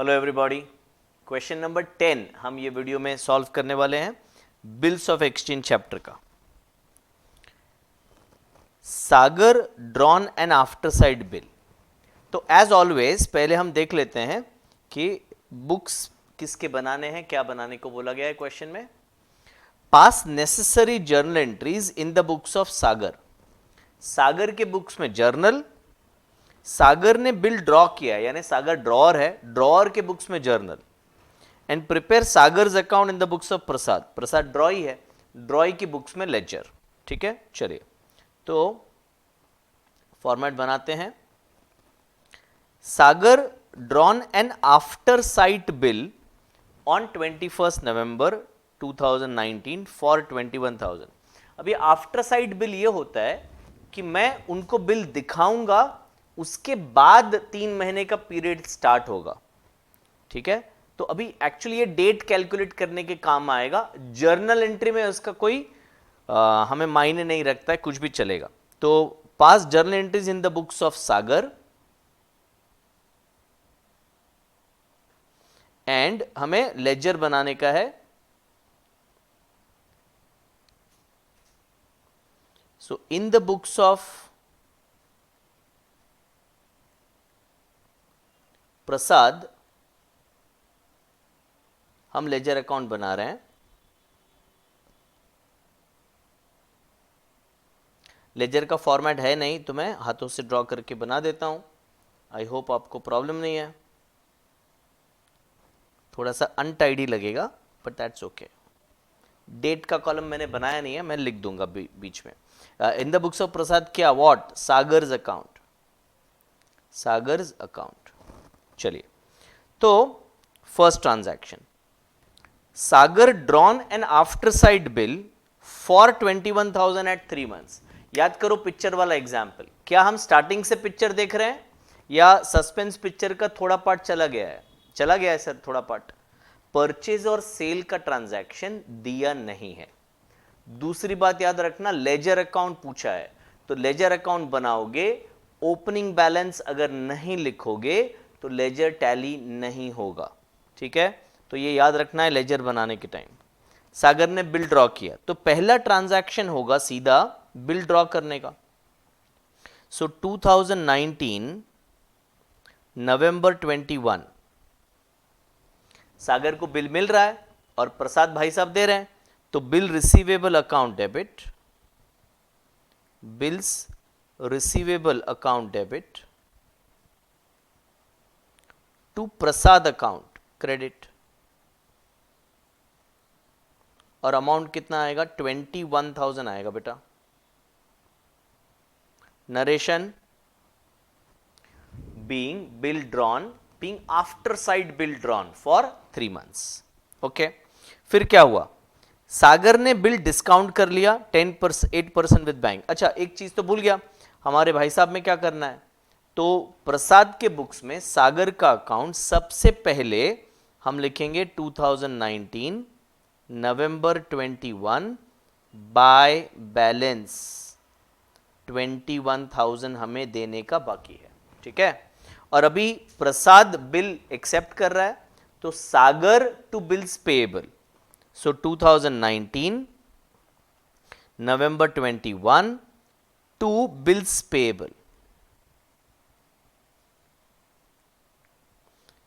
Hello everybody, question number 10 हम ये video में सॉल्व करने वाले हैं बिल्स ऑफ एक्सचेंज चैप्टर का। Sagar drawn an after sight bill. तो एज ऑलवेज पहले हम देख लेते हैं कि बुक्स किसके बनाने हैं, क्या बनाने को बोला गया है क्वेश्चन में। Pass necessary journal entries in the books of Sagar. Sagar के बुक्स में जर्नल, सागर ने बिल ड्रॉ किया है यानी सागर ड्रॉअर है, ड्रॉअर के बुक्स में journal. And prepare Sagar's account in the books of Prasad, Prasad drawee है, ड्रॉई की बुक्स में लेजर। ठीक है, चलिए तो फॉर्मेट बनाते हैं। Sagar drawn an after sight bill on 21 November 2019 for 21,000। अभी आफ्टर साइट बिल ये होता है कि मैं उनको बिल दिखाऊंगा, उसके बाद 3 महीने का पीरियड स्टार्ट होगा। ठीक है, तो अभी एक्चुअली ये डेट कैलकुलेट करने के काम आएगा। जर्नल एंट्री में उसका कोई हमें मायने नहीं रखता है, कुछ भी चलेगा। तो पास journal entries in the books of Sagar and हमें लेजर बनाने का है। सो इन द बुक्स ऑफ प्रसाद हम लेजर अकाउंट बना रहे हैं। लेजर का फॉर्मेट है नहीं तो मैं हाथों से ड्रॉ करके बना देता हूं। आई होप आपको प्रॉब्लम नहीं है। थोड़ा सा अनटाइडी लगेगा बट दैट्स ओके। डेट का कॉलम मैंने बनाया नहीं है, मैं लिख दूंगा बीच में। In the books of Prasad क्या, what, Sagar's account, Sagar's account. चलिए तो first transaction, Sagar drawn an after sight bill for 21,000 at 3 months. याद करो पिक्चर वाला एग्जाम्पल, क्या हम स्टार्टिंग से पिक्चर देख रहे हैं या सस्पेंस पिक्चर का थोड़ा पार्ट चला गया है? चला गया है सर, थोड़ा पार्ट। परचेज और सेल का ट्रांजैक्शन दिया नहीं है। दूसरी बात याद रखना, लेजर अकाउंट पूछा है तो लेजर अकाउंट बनाओगे, ओपनिंग बैलेंस अगर नहीं लिखोगे तो लेजर टैली नहीं होगा। ठीक है, तो ये याद रखना है लेजर बनाने के टाइम। सागर ने बिल ड्रॉ किया तो पहला ट्रांजैक्शन होगा सीधा बिल ड्रॉ करने का। सो 2019 नवंबर 21 सागर को बिल मिल रहा है और प्रसाद भाई साहब दे रहे हैं, तो bill receivable account debit, bills receivable account debit to Prasad account credit. और अमाउंट कितना आएगा? 21,000 आएगा बेटा। Narration, being bill drawn, being after sight bill drawn for 3 months. Okay, फिर क्या हुआ? सागर ने बिल डिस्काउंट कर लिया 10%, 8% विद बैंक। अच्छा, एक चीज तो भूल गया, हमारे भाई साहब में क्या करना है, तो प्रसाद के बुक्स में सागर का अकाउंट सबसे पहले हम लिखेंगे 2019 नवंबर 21 बाय बैलेंस 21,000 हमें देने का बाकी है। ठीक है, और अभी प्रसाद बिल एक्सेप्ट कर रहा है तो Sagar to bills payable. So 2019 November 21 to bills payable,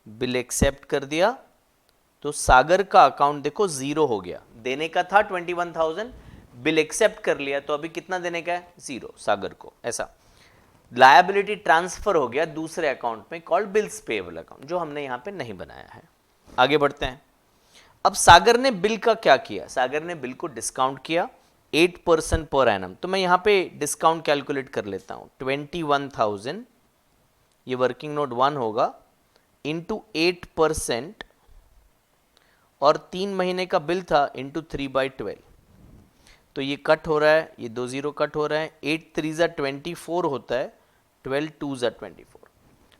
bill accept कर दिया तो सागर का अकाउंट देखो जीरो हो गया। देने का था 21,000, बिल एक्सेप्ट कर लिया तो अभी कितना देने का है? जीरो सागर को। ऐसा लायबिलिटी ट्रांसफर हो गया दूसरे अकाउंट में कॉल्ड बिल्स पेएबल अकाउंट, जो हमने यहां पे नहीं बनाया है। आगे बढ़ते हैं। अब सागर ने बिल का क्या किया? सागर ने बिल को डिस्काउंट किया 8% पर एनम। तो मैं यहां पे डिस्काउंट कैलकुलेट कर लेता हूं। 21,000 ये वर्किंग नोट 1 होगा इंटू 8% और 3 महीने का बिल था इंटू 3/12। तो ये कट हो रहा है, ये 2 जीरो कट हो रहा है। 8 3 ज़ा 24 होता है, 12 2 ज़ा 24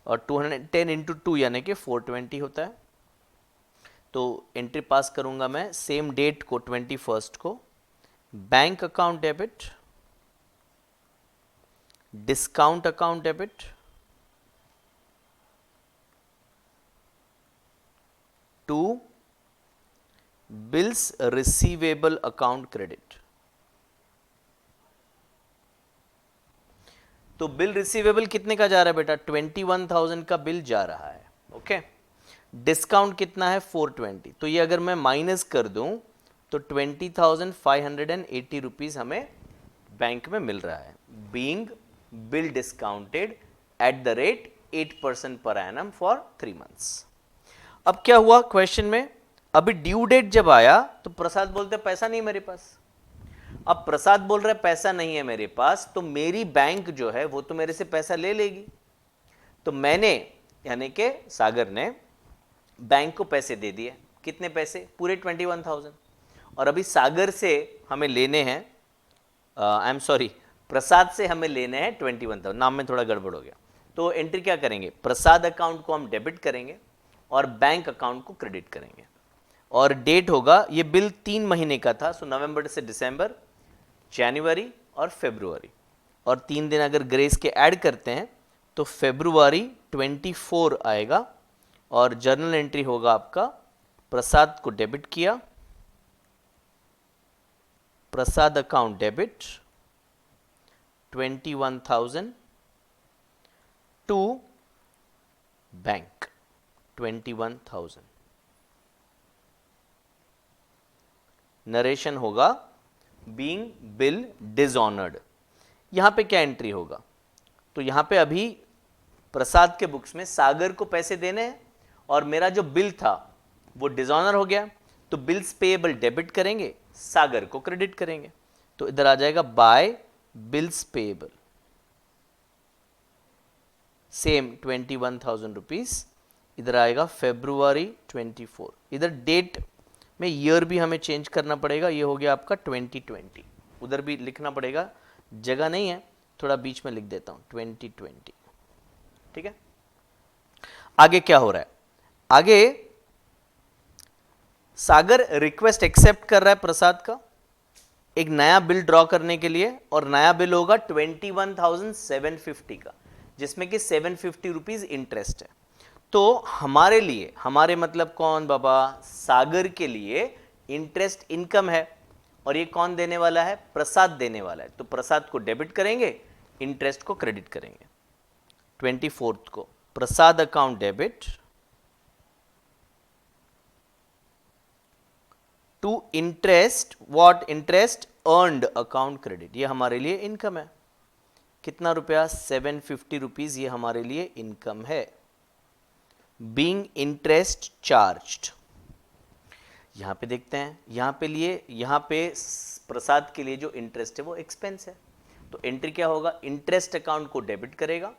और 210 इंटू 2 यानी कि 420 होता है। तो एंट्री पास करूंगा मैं सेम डेट को 21 को। Bank account debit, discount account debit, to bills receivable account credit. तो बिल रिसीवेबल कितने का जा रहा है बेटा? 21,000 का बिल जा रहा है। ओके, डिस्काउंट कितना है? 420। तो ये अगर मैं माइनस कर दूं तो 20,580 रुपीज हमें बैंक में मिल रहा है, being bill discounted at the rate 8% per annum for 3 months। अब क्या हुआ क्वेश्चन में, अभी ड्यू डेट जब आया तो प्रसाद बोलते पैसा नहीं मेरे पास। अब प्रसाद बोल रहा है पैसा नहीं है मेरे पास, तो मेरी बैंक जो है वो तो मेरे से पैसा ले लेगी। तो मैंने यानी कि सागर ने बैंक को पैसे दे दिए। कितने पैसे? पूरे 21,000। और अभी सागर से हमें लेने हैं, आई एम सॉरी, प्रसाद से हमें लेने हैं 21,000। नाम में थोड़ा गड़बड़ हो गया। तो एंट्री क्या करेंगे? प्रसाद अकाउंट को हम डेबिट करेंगे और बैंक अकाउंट को क्रेडिट करेंगे। और डेट होगा, ये बिल 3 महीने का था, सो नवंबर से दिसंबर, जनवरी और फरवरी, और 3 दिन अगर ग्रेस के ऐड करते हैं तो फरवरी 24 आएगा। और जर्नल एंट्री होगा आपका, प्रसाद को डेबिट किया, Prasad account debit 21,000 to bank 21,000। Narration होगा बीइंग बिल डिसऑनर्ड। यहां पे क्या एंट्री होगा? तो यहां पे अभी प्रसाद के बुक्स में सागर को पैसे देने हैं और मेरा जो बिल था वो डिसऑनर हो गया, तो बिल्स पेएबल डेबिट करेंगे, सागर को क्रेडिट करेंगे। तो इधर आ जाएगा by bills payable, same 21,000 rupees. इधर आएगा फरवरी 24। इधर डेट में ईयर भी हमें चेंज करना पड़ेगा, ये हो गया आपका 2020। उधर भी लिखना पड़ेगा, जगह नहीं है, थोड़ा बीच में लिख देता हूं 2020। ठीक है, आगे क्या हो रहा है? आगे सागर रिक्वेस्ट एक्सेप्ट कर रहा है प्रसाद का एक नया बिल ड्रॉ करने के लिए, और नया बिल होगा 21,750 का, जिसमें कि 750 रुपीज इंटरेस्ट है। तो हमारे लिए, हमारे मतलब कौन बाबा? सागर के लिए इंटरेस्ट इनकम है, और ये कौन देने वाला है? प्रसाद देने वाला है। तो प्रसाद को डेबिट करेंगे, इंटरेस्ट को क्रेडिट करेंगे। 24 को Prasad account debit to interest, what? Interest earned account credit. ये हमारे लिए इनकम है। कितना रुपया? 750 रुपीज, ये हमारे लिए इनकम है। बीइंग इंटरेस्ट चार्ज्ड, यहां पे देखते हैं, यहां पे प्रसाद के लिए जो इंटरेस्ट है वो एक्सपेंस है। तो एंट्री क्या होगा? इंटरेस्ट अकाउंट को डेबिट करेगा,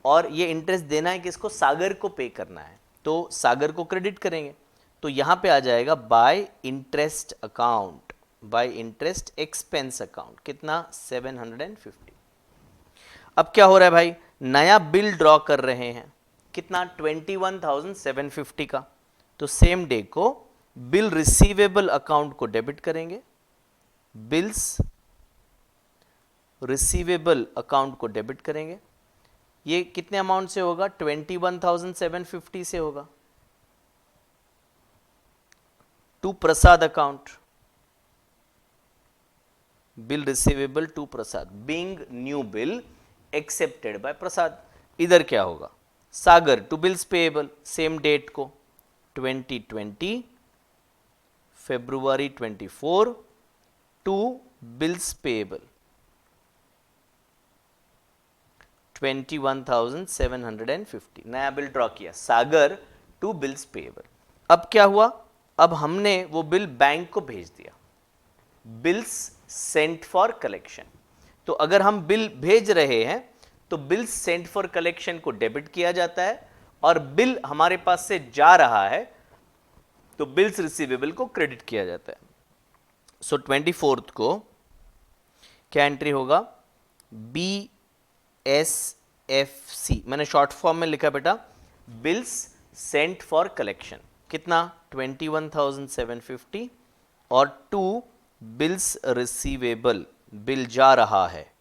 और ये इंटरेस्ट देना है किसको? सागर को पे करना है, तो सागर को क्रेडिट करेंगे। तो यहां पे आ जाएगा bye interest account, bye interest expense account. कितना? 750। अब क्या हो रहा है भाई? नया बिल ड्रॉ कर रहे हैं, कितना? 21,750 का। तो सेम डे को बिल रिसीवेबल अकाउंट को डेबिट करेंगे, बिल्स रिसीवेबल अकाउंट को डेबिट करेंगे। ये कितने अमाउंट से होगा? 21,750 से होगा, to Prasad account, bill receivable to Prasad, being new bill accepted by Prasad. इधर क्या होगा? Sagar to bills payable, same date को 2020 फरवरी 24 टू बिल्स पेएबल 21,750। नया बिल ड्रॉ किया, सागर टू बिल्स पेएबल। अब क्या हुआ? अब हमने वो बिल बैंक को भेज दिया, बिल्स सेंट फॉर कलेक्शन। तो अगर हम बिल भेज रहे हैं तो बिल्स सेंट फॉर कलेक्शन को डेबिट किया जाता है, और बिल हमारे पास से जा रहा है तो बिल्स रिसीवेबल को क्रेडिट किया जाता है। सो 24 को क्या एंट्री होगा? BSFC, मैंने शॉर्ट फॉर्म में लिखा बेटा, बिल्स सेंट फॉर कलेक्शन। कितना? 21,750, और टू बिल्स रिसीवेबल, बिल जा रहा है,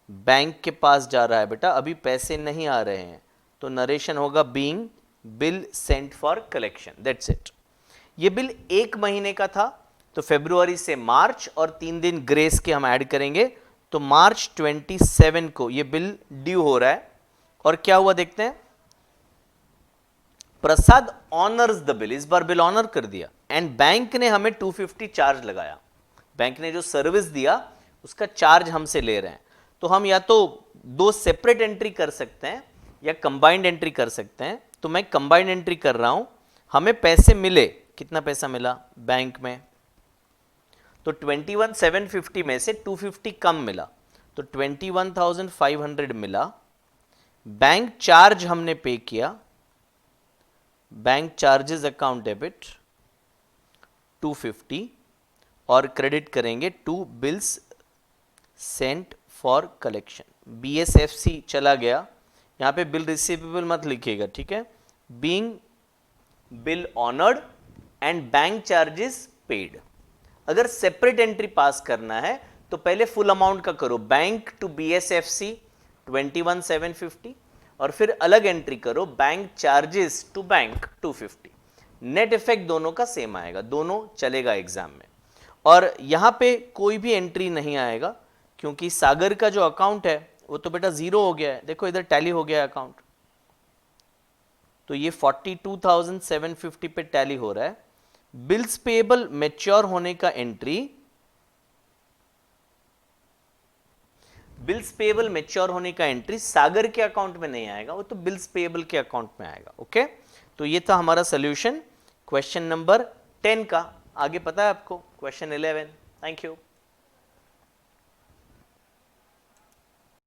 बैंक के पास जा रहा है बेटा, अभी पैसे नहीं आ रहे हैं। तो नरेशन होगा being bill Saint for collection, that's it. ये बिल 1 महीने का था, तो फरवरी से मार्च और 3 दिन ग्रेस के हम ऐड करेंगे, तो मार्च 27 को ये बिल ड्यू हो रहा है। और क्या हुआ देखते हैं, प्रसाद ऑनर्स द बिल, इस बार बिल ऑनर कर दिया, एंड बैंक ने हमें 250 चार्ज लगाया। बैंक ने जो सर्विस दिया उसका चार्ज हमसे ले रहे हैं। तो हम या तो 2 सेपरेट एंट्री कर सकते हैं या कंबाइंड एंट्री कर सकते हैं। तो मैं कंबाइंड एंट्री कर रहा हूं। हमें पैसे मिले, कितना पैसा मिला बैंक में, तो 21,750 में से 250 कम मिला, तो 21,500 मिला। बैंक चार्ज हमने पे किया, बैंक चार्जेस अकाउंट डेबिट 250, और क्रेडिट करेंगे to bills sent for collection. BSFC चला गया, यहां पे बिल रिसीवेबल मत लिखिएगा, ठीक है। Being bill honoured and bank charges paid. अगर सेपरेट एंट्री पास करना है तो पहले फुल अमाउंट का करो, बैंक टू BSFC 21,750, और फिर अलग एंट्री करो bank charges to bank 250। Net effect दोनों का सेम आएगा, दोनों चलेगा एग्जाम में। और यहां पे कोई भी एंट्री नहीं आएगा क्योंकि सागर का जो अकाउंट है वो तो बेटा 0 हो गया है, देखो इधर टैली हो गया अकाउंट, तो ये 42,750 पे टैली हो रहा है। बिल्स पेएबल मैच्योर होने का एंट्री, बिल्स पेएबल मैच्योर होने का एंट्री सागर के अकाउंट में नहीं आएगा, वो तो बिल्स पेएबल के अकाउंट में आएगा। ओके, तो ये था हमारा सॉल्यूशन क्वेश्चन नंबर 10 का। आगे पता है आपको क्वेश्चन 11। Thank you.